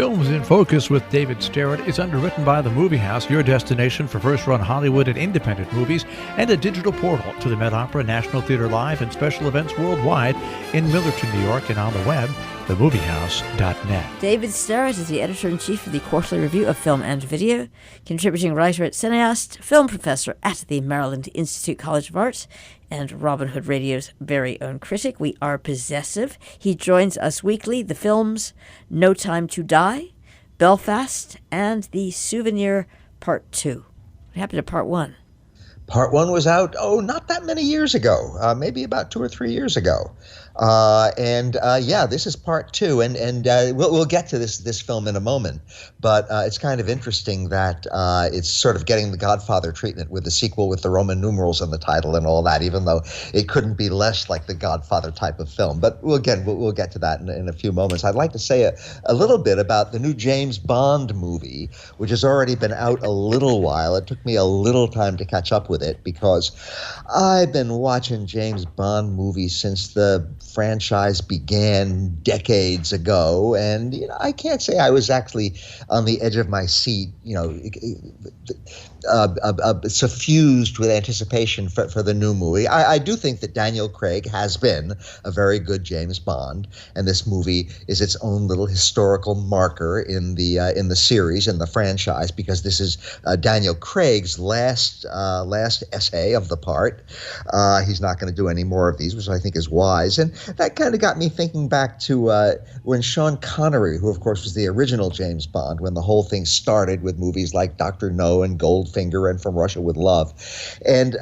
Films in Focus with David Starrett is underwritten by The Movie House, your destination for first-run Hollywood and independent movies, and a digital portal to the Met Opera, National Theatre Live, and special events worldwide in Millerton, New York, and on the web, themoviehouse.net. David Starrett is the editor-in-chief of the Quarterly Review of Film and Video, contributing writer at Cineast, film professor at the Maryland Institute College of Art, and Robin Hood Radio's very own critic. We are possessive. He joins us weekly. The films No Time to Die, Belfast, and The Souvenir Part 2. What happened to Part 1? Part 1 was out, not that many years ago, maybe about 2 or 3 years ago. This is Part 2, and we'll get to this film in a moment. But it's kind of interesting that it's sort of getting the Godfather treatment with the sequel with the Roman numerals in the title and all that, even though it couldn't be less like the Godfather type of film. But we'll get to that in a few moments. I'd like to say a little bit about the new James Bond movie, which has already been out a little while. It took me a little time to catch up with it because I've been watching James Bond movies since the franchise began decades ago, and I can't say I was actually on the edge of my seat, suffused with anticipation for the new movie. I do think that Daniel Craig has been a very good James Bond, and this movie is its own little historical marker in the series, in the franchise, because this is Daniel Craig's last essay of the part. He's not going to do any more of these, which I think is wise, and that kind of got me thinking back to when Sean Connery, who of course was the original James Bond, when the whole thing started with movies like Dr. No and Goldfinger and From Russia with Love. And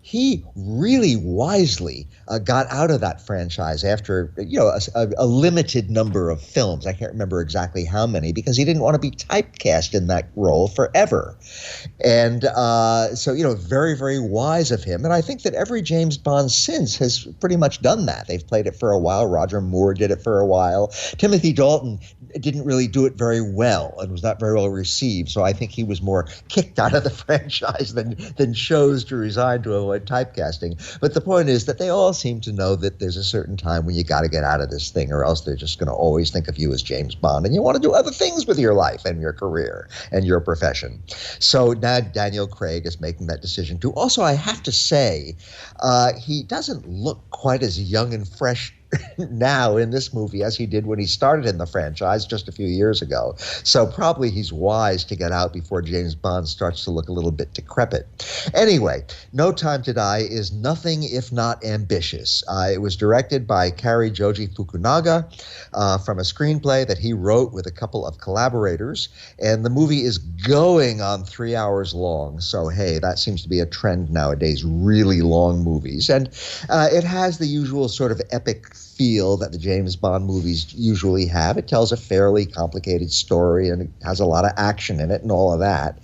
he really wisely got out of that franchise after a limited number of films. I can't remember exactly how many, because he didn't want to be typecast in that role forever. And so very, very wise of him. And I think that every James Bond since has pretty much done that. They've played it for a while. Roger Moore did it for a while. Timothy Dalton didn't really do it very well and was not very well received. So I think he was more kicked out of the franchise than chose to resign to avoid typecasting. But the point is that they all seem to know that there's a certain time when you got to get out of this thing, or else they're just going to always think of you as James Bond, and you want to do other things with your life and your career and your profession. So now Daniel Craig is making that decision too. Also, I have to say, he doesn't look quite as young and fresh now in this movie as he did when he started in the franchise just a few years ago. So probably he's wise to get out before James Bond starts to look a little bit decrepit. Anyway, No Time to Die is nothing if not ambitious. It was directed by Kari Joji Fukunaga from a screenplay that he wrote with a couple of collaborators, and the movie is going on 3 hours long. So hey, that seems to be a trend nowadays, really long movies. And it has the usual sort of epic feel that the James Bond movies usually have. It tells a fairly complicated story, and it has a lot of action in it and all of that.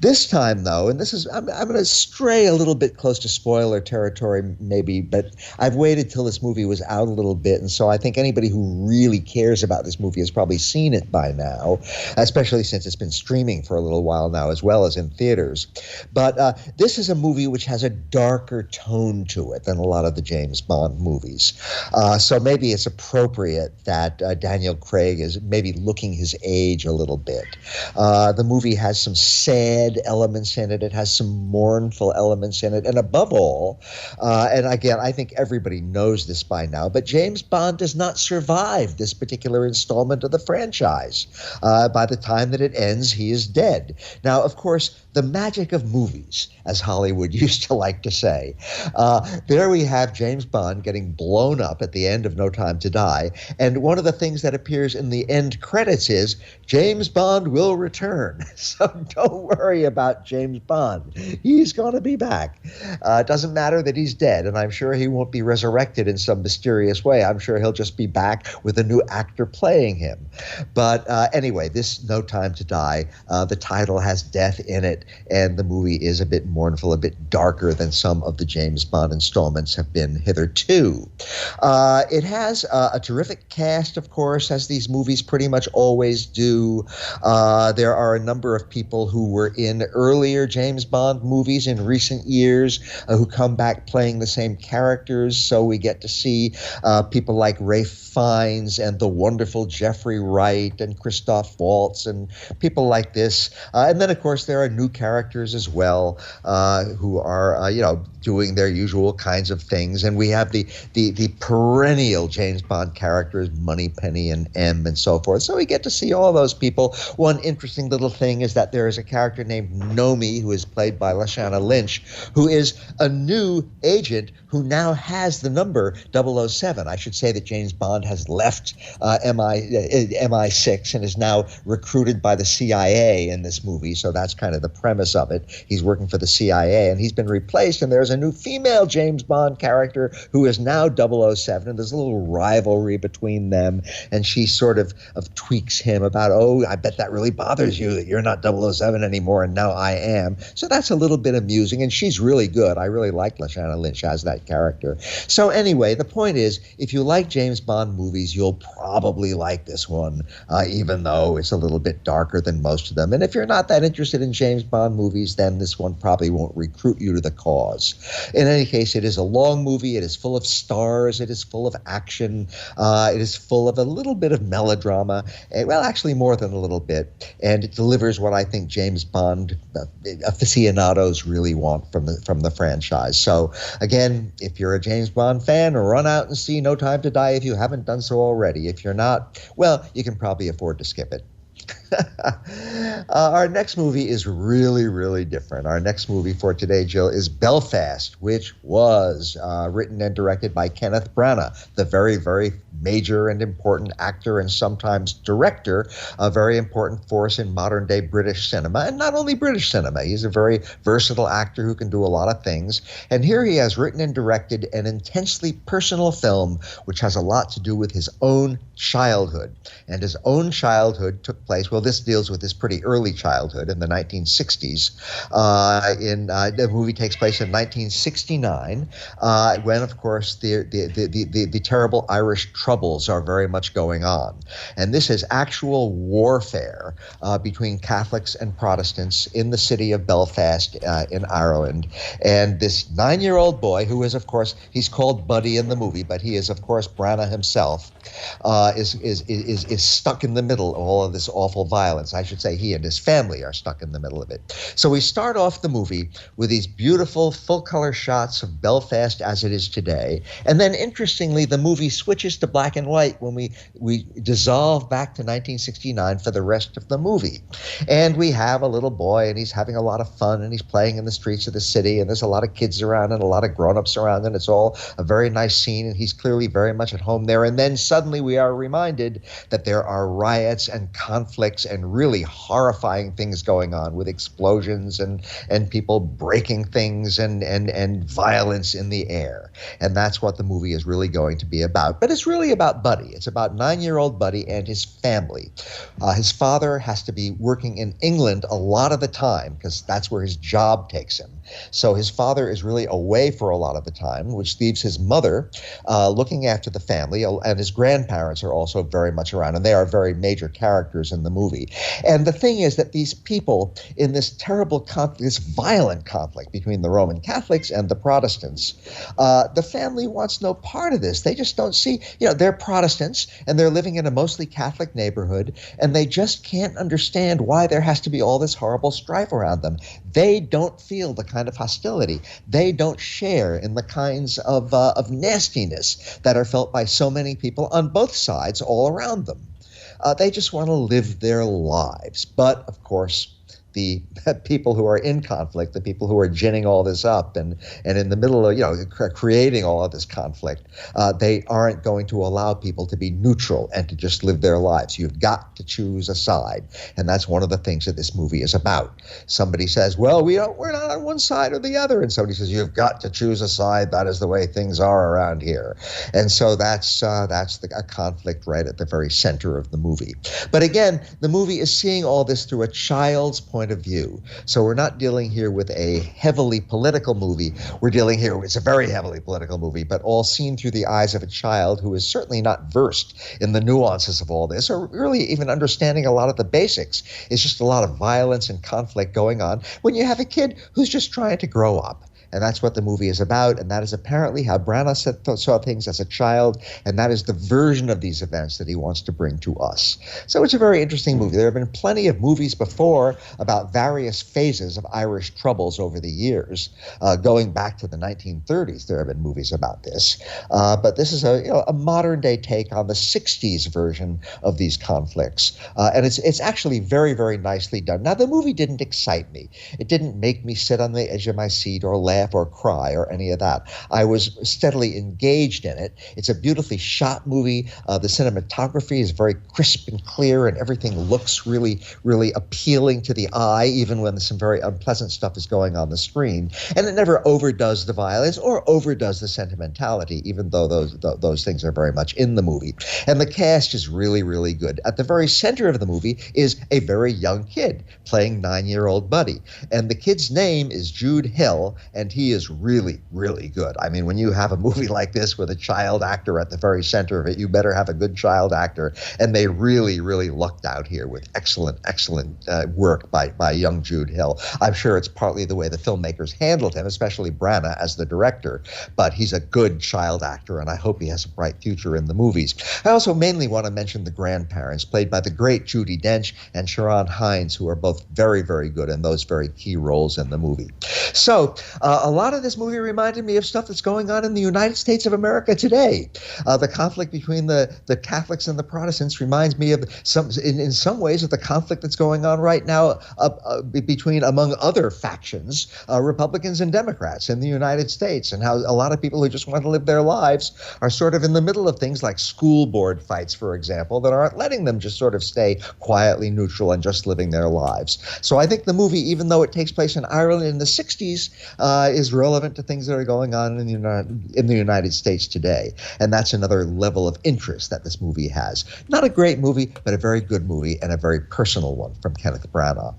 This time, though, and I'm going to stray a little bit close to spoiler territory maybe, but I've waited till this movie was out a little bit, and so I think anybody who really cares about this movie has probably seen it by now, especially since it's been streaming for a little while now as well as in theaters. But this is a movie which has a darker tone to it than a lot of the James Bond movies. So maybe it's appropriate that Daniel Craig is maybe looking his age a little bit. The movie has some sad elements in it. It has some mournful elements in it. And above all, and again, I think everybody knows this by now, but James Bond does not survive this particular installment of the franchise. By the time that it ends, he is dead. Now, of course, the magic of movies, as Hollywood used to like to say. There we have James Bond getting blown up at the end of No Time to Die, and one of the things that appears in the end credits is James Bond will return. So don't worry about James Bond. He's going to be back. It doesn't matter that he's dead, and I'm sure he won't be resurrected in some mysterious way. I'm sure he'll just be back with a new actor playing him. But anyway, this No Time to Die, the title has death in it, and the movie is a bit mournful, a bit darker than some of the James Bond installments have been hitherto. It has a terrific cast, of course, as these movies pretty much always do. There are a number of people who were in earlier James Bond movies in recent years who come back playing the same characters. So we get to see people like Ralph Fiennes and the wonderful Jeffrey Wright and Christoph Waltz and people like this. And then, of course, there are new characters as well who are, doing their usual kinds of things. And we have the perennial James Bond characters, Moneypenny and M and so forth. So we get to see all those people. One interesting little thing is that there is a character named Nomi, who is played by Lashana Lynch, who is a new agent who now has the number 007. I should say that James Bond has left MI6 and is now recruited by the CIA in this movie. So that's kind of the premise of it. He's working for the CIA, and he's been replaced, and there's a new female James Bond character who is now 007, and there's a little rivalry between them, and she sort of tweaks him about, I bet that really bothers you that you're not 007 anymore, and now I am. So that's a little bit amusing, and she's really good. I really like Lashana Lynch as that character. So anyway, the point is, if you like James Bond movies, you'll probably like this one, even though it's a little bit darker than most of them. And if you're not that interested in James Bond movies, then this one probably won't recruit you to the cause. In any case, it is a long movie. It is full of stars. It is full of action. It is full of a little bit of melodrama. Well, actually more than a little bit. And it delivers what I think James Bond aficionados really want from the franchise. So again, if you're a James Bond fan, run out and see No Time to Die if you haven't done so already. If you're not, well, you can probably afford to skip it. Our next movie is really, really different. Our next movie for today, Jill, is Belfast, which was written and directed by Kenneth Branagh, the very, very major and important actor and sometimes director, a very important force in modern-day British cinema. And not only British cinema, he's a very versatile actor who can do a lot of things. And here he has written and directed an intensely personal film which has a lot to do with his own childhood. And his own childhood took place, well, this deals with his pretty early childhood in the 1960s. The movie takes place in 1969, when, of course, the terrible Irish Troubles are very much going on. And this is actual warfare between Catholics and Protestants in the city of Belfast in Ireland. And this 9-year-old boy, who is, of course, he's called Buddy in the movie, but he is, of course, Branagh himself, is stuck in the middle of all of this awful violence. I should say he and his family are stuck in the middle of it. So we start off the movie with these beautiful full-color shots of Belfast as it is today. And then, interestingly, the movie switches to black and white when we dissolve back to 1969 for the rest of the movie. And we have a little boy, and he's having a lot of fun, and he's playing in the streets of the city, and there's a lot of kids around and a lot of grown-ups around, and it's all a very nice scene, and he's clearly very much at home there. And then suddenly we are reminded that there are riots and conflicts and really horrifying things going on with explosions and people breaking things and violence in the air. And that's what the movie is really going to be about. But it's really about Buddy. It's about 9-year-old Buddy and his family. His father has to be working in England a lot of the time because that's where his job takes him. So his father is really away for a lot of the time, which leaves his mother looking after the family, and his grandparents are also very much around, and they are very major characters in the movie. And the thing is that these people in this terrible conflict, this violent conflict between the Roman Catholics and the Protestants, the family wants no part of this. They just don't see, they're Protestants and they're living in a mostly Catholic neighborhood, and they just can't understand why there has to be all this horrible strife around them. They don't feel the kind of hostility. They don't share in the kinds of nastiness that are felt by so many people on both sides all around them. They just want to live their lives. But, of course, the people who are in conflict, the people who are ginning all this up and in the middle of, creating all of this conflict, they aren't going to allow people to be neutral and to just live their lives. You've got to choose a side. And that's one of the things that this movie is about. Somebody says, well, we're not on one side or the other. And somebody says, you've got to choose a side. That is the way things are around here. And so that's a conflict right at the very center of the movie. But again, the movie is seeing all this through a child's point point of view. So we're not dealing here with a heavily political movie. We're dealing here, it's a very heavily political movie, but all seen through the eyes of a child who is certainly not versed in the nuances of all this, or really even understanding a lot of the basics. It's just a lot of violence and conflict going on when you have a kid who's just trying to grow up. And that's what the movie is about, and that is apparently how Branagh saw things as a child, and that is the version of these events that he wants to bring to us. So it's a very interesting movie. There have been plenty of movies before about various phases of Irish troubles over the years. Going back to the 1930s, there have been movies about this. But this is a modern-day take on the 60s version of these conflicts. And it's actually very, very nicely done. Now, the movie didn't excite me. It didn't make me sit on the edge of my seat or laugh or cry or any of that. I was steadily engaged in it. It's a beautifully shot movie. The cinematography is very crisp and clear, and everything looks really, really appealing to the eye, even when some very unpleasant stuff is going on the screen. And it never overdoes the violence or overdoes the sentimentality, even though those things are very much in the movie. And the cast is really, really good. At the very center of the movie is a very young kid playing 9-year-old Buddy. And the kid's name is Jude Hill, and he is really, really good. I mean, when you have a movie like this with a child actor at the very center of it, you better have a good child actor. And they really, really lucked out here with excellent, excellent work by young Jude Hill. I'm sure it's partly the way the filmmakers handled him, especially Branagh as the director. But he's a good child actor, and I hope he has a bright future in the movies. I also mainly want to mention the grandparents, played by the great Judi Dench and Sharon Hines, who are both very, very good in those very key roles in the movie. So a lot of this movie reminded me of stuff that's going on in the United States of America today. The conflict between the Catholics and the Protestants reminds me of in some ways of the conflict that's going on right now between, among other factions, Republicans and Democrats in the United States, and how a lot of people who just want to live their lives are sort of in the middle of things like school board fights, for example, that aren't letting them just sort of stay quietly neutral and just living their lives. So I think the movie, even though it takes place in Ireland in the 60s, is relevant to things that are going on in the United States today. And that's another level of interest that this movie has. Not a great movie, but a very good movie, and a very personal one from Kenneth Branagh.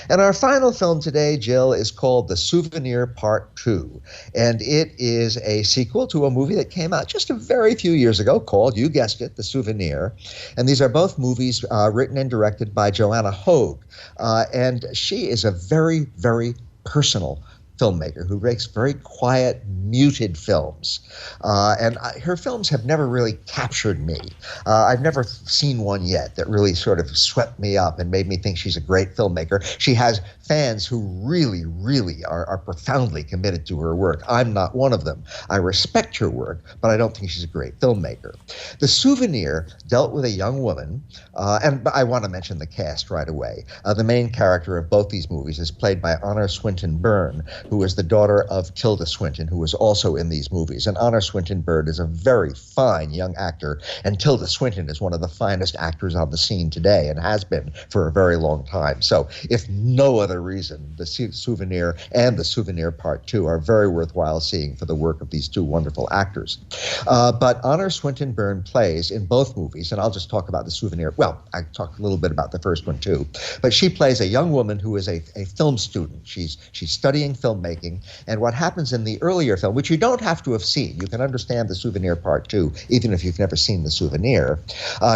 And our final film today, Jill, is called The Souvenir Part 2. And it is a sequel to a movie that came out just a very few years ago called, you guessed it, The Souvenir. And these are both movies written and directed by Joanna Hogue. And she is a very, very personal filmmaker who makes very quiet, muted films. And her films have never really captured me. I've never seen one yet that really sort of swept me up and made me think she's a great filmmaker. She has fans who really, really are profoundly committed to her work. I'm not one of them. I respect her work, but I don't think she's a great filmmaker. The Souvenir dealt with a young woman, and I want to mention the cast right away. The main character of both these movies is played by Honor Swinton Byrne, who is the daughter of Tilda Swinton, who was also in these movies. And Honor Swinton Byrne is a very fine young actor, and Tilda Swinton is one of the finest actors on the scene today and has been for a very long time. So if no other reason, The Souvenir and The Souvenir Part 2 are very worthwhile seeing for the work of these two wonderful actors. But Honor Swinton Byrne plays in both movies, and I'll just talk about The Souvenir. Well, I talked a little bit about the first one too. But she plays a young woman who is a film student. She's studying filmmaking, and what happens in the earlier film, which you don't have to have seen, you can understand The Souvenir Part 2, even if you've never seen The Souvenir.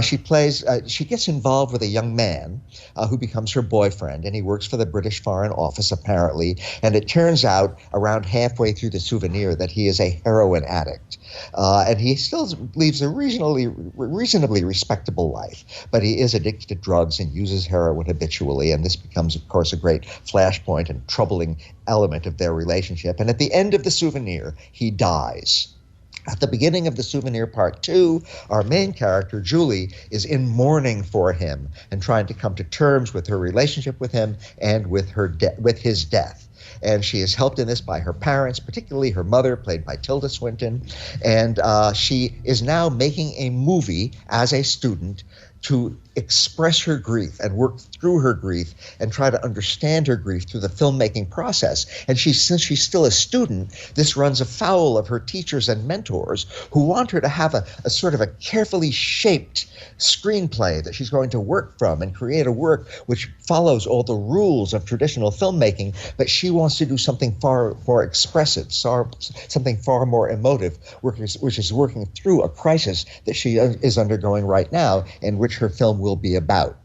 She gets involved with a young man who becomes her boyfriend, and he works for the British Foreign Office, apparently, and it turns out around halfway through The Souvenir that he is a heroin addict. And he still leads a reasonably respectable life, but he is addicted to drugs and uses heroin habitually, and this becomes, of course, a great flashpoint and troubling element of their relationship. And at the end of The Souvenir, he dies. At the beginning of The Souvenir Part 2, our main character, Julie, is in mourning for him and trying to come to terms with her relationship with him and with his death. And she is helped in this by her parents, particularly her mother, played by Tilda Swinton. And she is now making a movie as a student to express her grief and work through her grief and try to understand her grief through the filmmaking process. And since she's still a student, this runs afoul of her teachers and mentors who want her to have a sort of a carefully shaped screenplay that she's going to work from and create a work which follows all the rules of traditional filmmaking, but she wants to do something far more expressive, something far more emotive, which is working through a crisis that she is undergoing right now, and which her film will be about.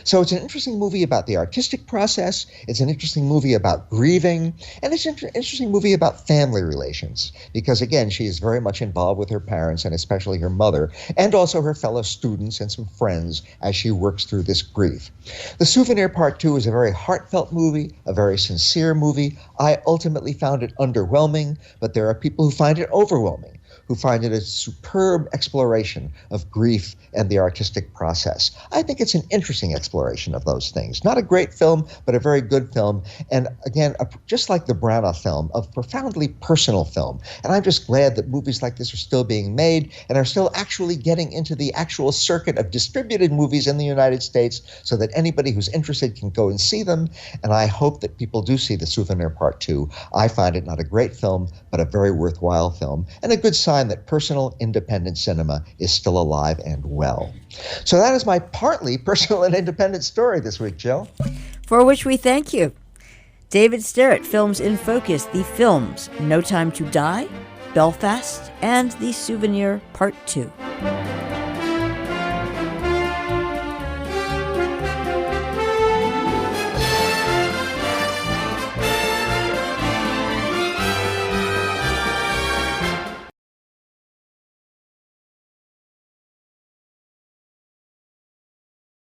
So it's an interesting movie about the artistic process, it's an interesting movie about grieving, and it's an interesting movie about family relations, because again, she is very much involved with her parents, and especially her mother, and also her fellow students and some friends as she works through this grief. The Souvenir Part 2 is a very heartfelt movie, a very sincere movie. I ultimately found it underwhelming, but there are people who find it overwhelming, who find it a superb exploration of grief and the artistic process. I think it's an interesting exploration of those things. Not a great film, but a very good film. And again, just like the Branagh film, a profoundly personal film. And I'm just glad that movies like this are still being made and are still actually getting into the actual circuit of distributed movies in the United States so that anybody who's interested can go and see them. And I hope that people do see The Souvenir Part 2. I find it not a great film, but a very worthwhile film, and a good sign that personal independent cinema is still alive and well. So that is my partly personal and independent story this week, Jill. For which we thank you. David Sterrett, Films in Focus, the films No Time to Die, Belfast, and The Souvenir Part 2.